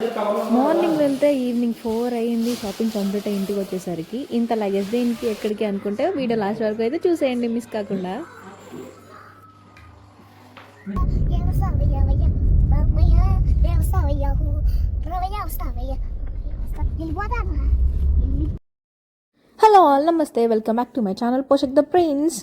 Morning వెళ్తే evening 4 అయ్యింది. Shopping complete అయ్యి ఇంటికి వచ్చేసరికి ఇంత లగేజ్ దేనికి ఎక్కడికి అనుకుంటే వీడియో లాస్ట్ వరకు అయితే చూసేయండి మిస్ కాకుండా. హలో ఆల్, నమస్తే, welcome back to my channel పోషక్ the prince.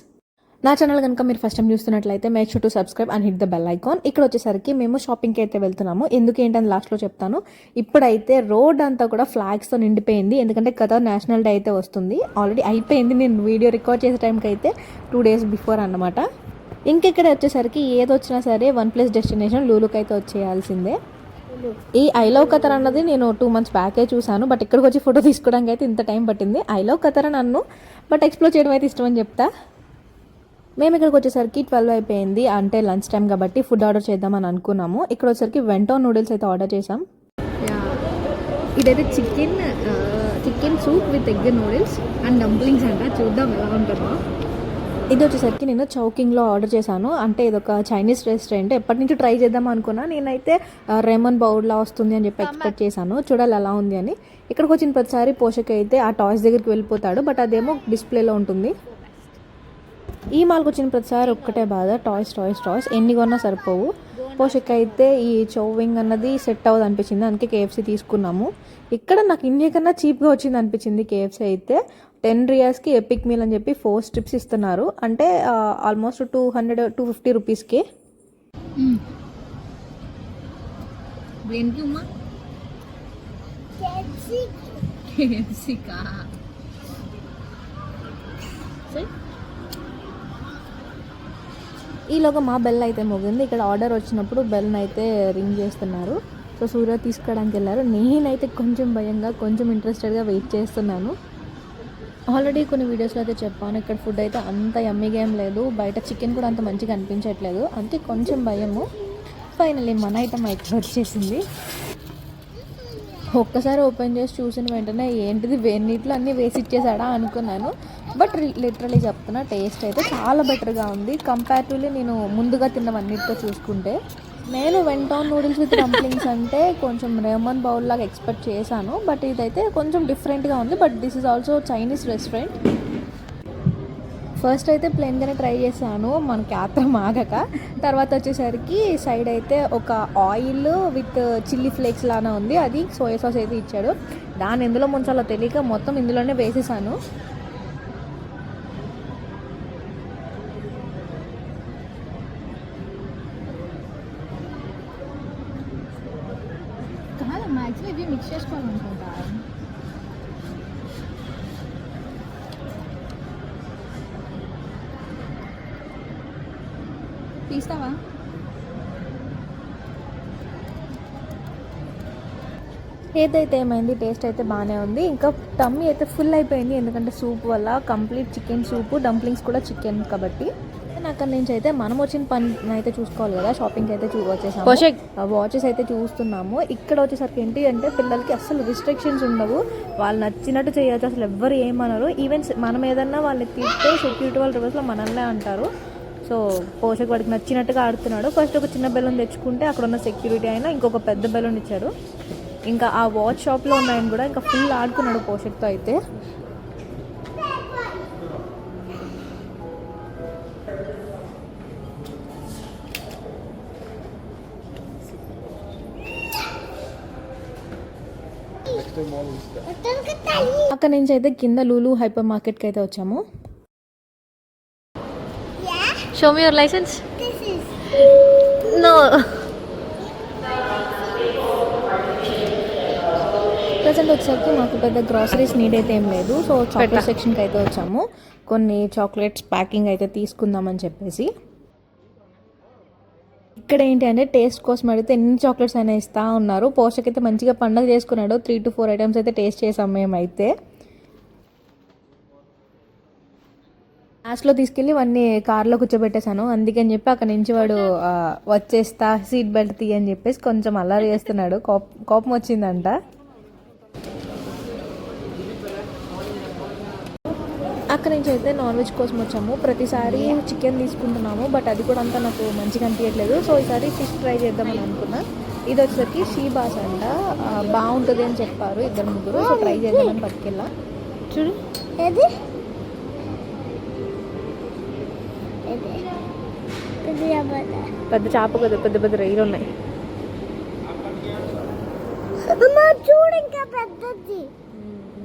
నా ఛానల్ కనుక మీరు ఫస్ట్ టైం చూస్తున్నట్లయితే make sure to subscribe and hit the bell icon. ఇక్కడ వచ్చేసరికి మేము షాపింగ్కి అయితే వెళ్తున్నాము. ఎందుకు ఏంటని లాస్ట్లో చెప్తాను. ఇప్పుడైతే రోడ్ అంతా కూడా ఫ్లాగ్స్తో నిండిపోయింది. ఎందుకంటే గత నేషనల్ డే అయితే వస్తుంది. ఆల్రెడీ అయిపోయింది. నేను వీడియో రికార్డ్ చేసే టైంకి అయితే 2 days బిఫోర్ అన్నమాట. ఇంకెక్కడ వచ్చేసరికి ఏదొచ్చినా సరే వన్ ప్లేస్ డెస్టినేషన్ లూలుకి అయితే వచ్చేయాల్సిందే. ఈ ఐ లవ్ కతర్ అన్నది నేను 2 months బ్యాకే చూశాను. బట్ ఇక్కడికి వచ్చి ఫోటో తీసుకోవడానికి అయితే ఇంత టైం పట్టింది. ఐ లవ్ కతర్ అని అన్ను, బట్ ఎక్స్ప్లోర్ చేయడం అయితే ఇష్టం అని చెప్తా. మేము ఇక్కడికి వచ్చేసరికి 12 అయిపోయింది. అంటే లంచ్ టైం కాబట్టి ఫుడ్ ఆర్డర్ చేద్దామని అనుకున్నాము. ఇక్కడ వచ్చేసరికి వెంటో నూడిల్స్ అయితే ఆర్డర్ చేసాం. ఇదైతే chicken soup with egg noodles and dumplings అంట. చూద్దాం ఎలా ఉంటుందో. ఇది వచ్చేసరికి నేను చౌకింగ్లో ఆర్డర్ చేశాను. అంటే ఇదొక చైనీస్ రెస్టారెంట్. ఎప్పటి నుంచి ట్రై చేద్దాం అనుకున్నా. నేనైతే రెమన్ బౌల్లా వస్తుంది అని చెప్పి ఎక్స్పెక్ట్ చేశాను. చూడాలి ఎలా ఉంది అని. ఇక్కడికి వచ్చిన ప్రతిసారి పోషక్ అయితే ఆ టాయ్స్ దగ్గరికి వెళ్ళిపోతాడు. బట్ అదేమో డిస్ప్లేలో ఉంటుంది. ఈ మాల్కి వచ్చిన ప్రతిసారి ఒక్కటే బాధ, టాయ్స్ ఎన్ని కొన్నా సరిపోవు. పోషక్ అయితే ఈ చౌవింగ్ అన్నది సెట్ అవ్వదు అనిపించింది. అందుకే KFC తీసుకున్నాము. ఇక్కడ నాకు ఇండియా కన్నా చీప్గా వచ్చింది అనిపించింది. KFC అయితే 10 riyasకి ఎపిక్ మీల్ అని చెప్పి 4 strips ఇస్తున్నారు. అంటే ఆల్మోస్ట్ 250 రూపీస్కి. ఈలోగా మా బెల్ అయితే మోగింది. ఇక్కడ ఆర్డర్ వచ్చినప్పుడు బెల్ని అయితే రింగ్ చేస్తున్నారు. సో సూర్య తీసుకోవడానికి వెళ్ళారు. నేనైతే కొంచెం భయంగా కొంచెం ఇంట్రెస్టెడ్గా వెయిట్ చేస్తున్నాను. ఆల్రెడీ కొన్ని వీడియోస్లో అయితే చెప్పాను, ఇక్కడ ఫుడ్ అయితే అంత యమ్మీగా ఏం లేదు. బయట చికెన్ కూడా అంత మంచిగా అనిపించట్లేదు. అంతే కొంచెం భయము. ఫైనల్లీ మన ఐటమ్ అయితే వచ్చేసింది. ఒక్కసారి ఓపెన్ చేసి చూసిన వెంటనే ఏంటిది వేడినీటిలో అన్నీ వేసి ఇచ్చేసాడా అనుకున్నాను. బట్ లిటరలీ చెప్తున్నా, టేస్ట్ అయితే చాలా బెటర్గా ఉంది కంపేరిటివ్లీ నేను ముందుగా తిన్నవన్నిటితో చూసుకుంటే. నేను వెంటాన్ నూడిల్స్ విత్ డంప్లింగ్స్ అంటే కొంచెం రెమన్ బౌల్ లాగా ఎక్స్పెక్ట్ చేశాను. బట్ ఇదైతే కొంచెం డిఫరెంట్గా ఉంది. But this is also Chinese restaurant. First అయితే ప్లెయిన్గానే ట్రై చేశాను, మనకి ఆత్రం ఆగక. తర్వాత వచ్చేసరికి సైడ్ అయితే ఒక ఆయిల్ విత్ చిల్లీ ఫ్లేక్స్ లాగా ఉంది. అది సోయా సాస్ అయితే ఇచ్చాడు. దాన్ని ఎందులో ముంచాలో తెలియక మొత్తం ఇందులోనే వేసేసాను. యాక్చువల్లీ ఇవి మిక్స్ చేసుకోవాలనుకుంటా. తీస్తావా? ఏదైతే ఏమైంది, టేస్ట్ అయితే బాగానే ఉంది. ఇంకా టమ్మీ అయితే ఫుల్ అయిపోయింది. ఎందుకంటే సూప్ వల్ల కంప్లీట్ చికెన్ సూపు, డంప్లింగ్స్ కూడా చికెన్ కాబట్టి. అక్కడ నుంచి అయితే మనం వచ్చిన పని అయితే చూసుకోవాలి కదా. షాపింగ్కి అయితే వచ్చేసాము. వాచెస్ అయితే చూస్తున్నాము. ఇక్కడ వచ్చేసరికి ఏంటి అంటే పిల్లలకి అసలు రిస్ట్రిక్షన్స్ ఉండవు. వాళ్ళు నచ్చినట్టు చేయొచ్చు. అసలు ఎవ్వరు ఏమనరు. ఈవెన్ మనం ఏదన్నా వాళ్ళని తింటే సెక్యూరిటీ వాళ్ళ రివర్స్లో మనల్నే అంటారు. సో పోషక్ వాడికి నచ్చినట్టుగా ఆడుతున్నాడు. ఫస్ట్ ఒక చిన్న బెలూన్ తెచ్చుకుంటే అక్కడ ఉన్న సెక్యూరిటీ అయినా ఇంకొక పెద్ద బెలూన్ ఇచ్చాడు. ఇంకా ఆ వాచ్ షాప్లో ఉన్నాయని కూడా ఇంకా ఫుల్ ఆడుకున్నాడు పోషక్తో అయితే. అక్కడ నుంచి అయితే కింద లూలు హైపర్ మార్కెట్కి అయితే వచ్చాము. Show me your licence. No. Present వచ్చేసరికి మాకు పెద్ద గ్రాసరీస్ నీడ్ అయితే ఏం లేదు. సో చాక్లెట్ సెక్షన్కి అయితే వచ్చాము. కొన్ని చాక్లెట్స్ ప్యాకింగ్ అయితే తీసుకుందామని చెప్పేసి. ఇక్కడ ఏంటి అంటే టేస్ట్ కోసం అడిగితే ఎన్ని చాక్లెట్స్ అయినా ఇస్తూ ఉన్నారు. పోషక్ అయితే మంచిగా పండగ చేసుకున్నాడు. 3 to 4 items అయితే టేస్ట్ చేసాం మేమైతే. లాస్ట్లో తీసుకెళ్ళి వాడిని కార్లో కూర్చోబెట్టేశాను. అందుకని చెప్పి అక్కడ నుంచి వాడు వచ్చేస్తా సీట్ బెల్ట్ తీయని చెప్పేసి కొంచెం అల్లరి చేస్తున్నాడు. కోపం వచ్చిందంట. అక్కడ నుంచి అయితే నాన్ వెజ్ కోసం వచ్చాము. ప్రతిసారి చికెన్ తీసుకుంటున్నాము, బట్ అది కూడా అంతా నాకు మంచిగా అనిపించట్లేదు. సో ఈసారి ఫిష్ ట్రై చేద్దామని అనుకున్నా. ఇది వచ్చేసరికి షీబాస్ అంట, బాగుంటుంది అని చెప్పారు ఇద్దరు ముగ్గురు. సో ట్రై చేద్దామని పట్టుకెళ్ళా. చూడు పెద్ద చేప కదా, పెద్ద పెద్ద రొయ్యలు ఉన్నాయి. చూడు ఇంకా పెద్దది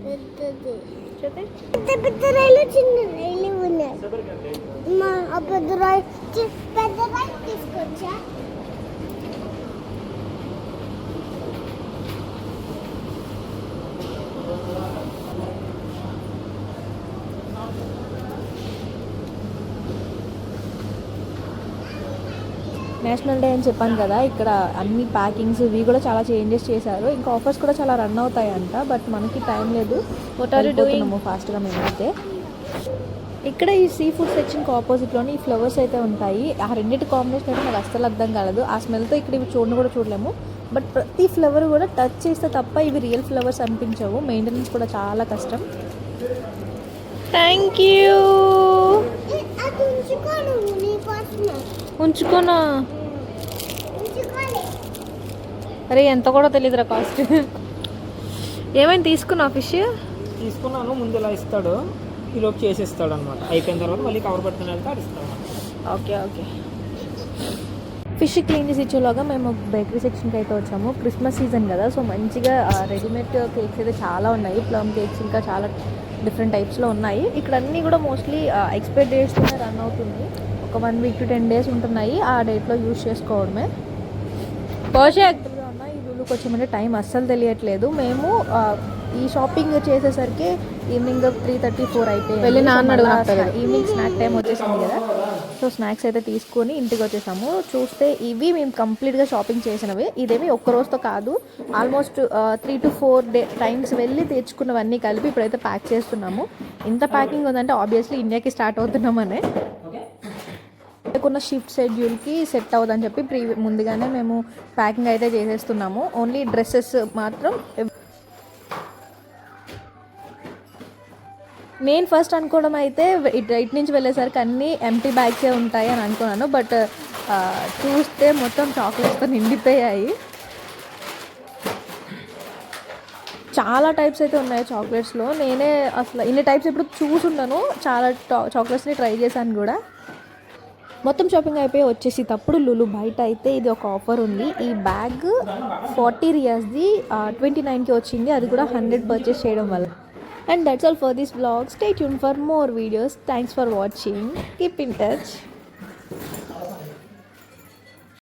పెద్దది పెద్ద పెద్ద రైలు చిన్న రైలు ఉన్నాయి. పెద్ద రైలు తీసుకొచ్చా. నేషనల్ డే అని చెప్పాను కదా, ఇక్కడ అన్ని ప్యాకింగ్స్ ఇవి కూడా చాలా చేంజెస్ చేశారు. ఇంకా ఆఫర్స్ కూడా చాలా రన్ అవుతాయంట, బట్ మనకి టైం లేదు. వెళ్ళిపోతున్నాము ఫాస్ట్గా మేమైతే. ఇక్కడ ఈ సీ ఫుడ్ సెక్షన్కి ఆపోజిట్లోని ఈ ఫ్లవర్స్ అయితే ఉంటాయి. ఆ రెండింటి కాంబినేషన్ అయితే నాకు అస్సలు అర్థం కాలేదు. ఆ స్మెల్తో ఇక్కడ ఇవి కూడా చూడలేము. బట్ ప్రతి ఫ్లవర్ కూడా టచ్ చేస్తే తప్ప ఇవి రియల్ ఫ్లవర్స్ అనిపించవు. మెయింటెనెన్స్ కూడా చాలా కష్టం. Thank you. ఉంచుకోనా? అరే ఎంత కూడా తెలియదురా కాస్ట్. ఏమైనా తీసుకున్నావు ఫిష్? తీసుకున్నాను. ముందు ఇలా ఇస్తాడు, ఈలోపు చేసేస్తాడు అనమాట. అయిపోయిన తర్వాత మళ్ళీ కవర్ పెట్టుకుని వెళ్తే అది ఇస్తాడు. Okay okay. ఫిష్ క్లీన్ చేసి ఇచ్చేలాగా మేము బేకరీ సెక్షన్కి అయితే వచ్చాము. క్రిస్మస్ సీజన్ కదా, సో మంచిగా రెడీమేడ్ కేక్స్ అయితే చాలా ఉన్నాయి. ప్లమ్ కేక్స్ ఇంకా చాలా డిఫరెంట్ టైప్స్లో ఉన్నాయి. ఇక్కడ అన్నీ కూడా మోస్ట్లీ ఎక్స్పైర్ డేట్స్తోనే రన్ అవుతుంది. ఒక 1 week to 10 days ఉంటున్నాయి. ఆ డేట్లో యూజ్ చేసుకోవడమే. యాక్టివ్గా ఉన్నాయి. ఈ రూలుకి వచ్చామంటే టైం అస్సలు తెలియట్లేదు. మేము ఈ షాపింగ్ చేసేసరికి ఈవినింగ్ 3:30-4 అయిపోయింది. ఈవినింగ్ స్నాక్ టైం వచ్చేసింది కదా, సో స్నాక్స్ అయితే తీసుకొని ఇంటికి వచ్చేసాము. చూస్తే ఇవి మేము కంప్లీట్గా షాపింగ్ చేసినవి. ఇదేమి ఒక్క రోజుతో కాదు, ఆల్మోస్ట్ 3 to 4 టైమ్స్ వెళ్ళి తెచ్చుకున్నవన్నీ కలిపి ఇప్పుడైతే ప్యాక్ చేస్తున్నాము. ఇంత ప్యాకింగ్ ఉందంటే ఆబ్వియస్లీ ఇండియాకి స్టార్ట్ అవుతున్నామనే. అనుకున్న షిఫ్ట్ షెడ్యూల్కి సెట్ అవుదని చెప్పి ముందుగానే మేము ప్యాకింగ్ అయితే చేసేస్తున్నాము. ఓన్లీ డ్రెస్సెస్ మాత్రం. నేను ఫస్ట్ అనుకోవడం అయితే ఇటు నుంచి వెళ్ళేసరికి అన్నీ ఎంటీ బ్యాగ్సే ఉంటాయి అని అనుకున్నాను. బట్ చూస్తే మొత్తం చాక్లెట్స్తో నిండిపోయాయి. చాలా టైప్స్ అయితే ఉన్నాయి చాక్లెట్స్లో. నేనే అసలు ఇన్ని టైప్స్ ఇప్పుడు చూసున్నాను. చాలా చాక్లెట్స్ని ట్రై చేశాను కూడా. మొత్తం షాపింగ్ అయిపోయి వచ్చేసేటప్పుడు లులు బయట అయితే ఇది ఒక ఆఫర్ ఉంది. ఈ బ్యాగ్ 40 రియాల్స్ది 29కి వచ్చింది. అది కూడా 100 పర్చేస్ చేయడం వల్ల. And that's all for this vlog. Stay tuned for more videos. Thanks for watching. Keep in touch.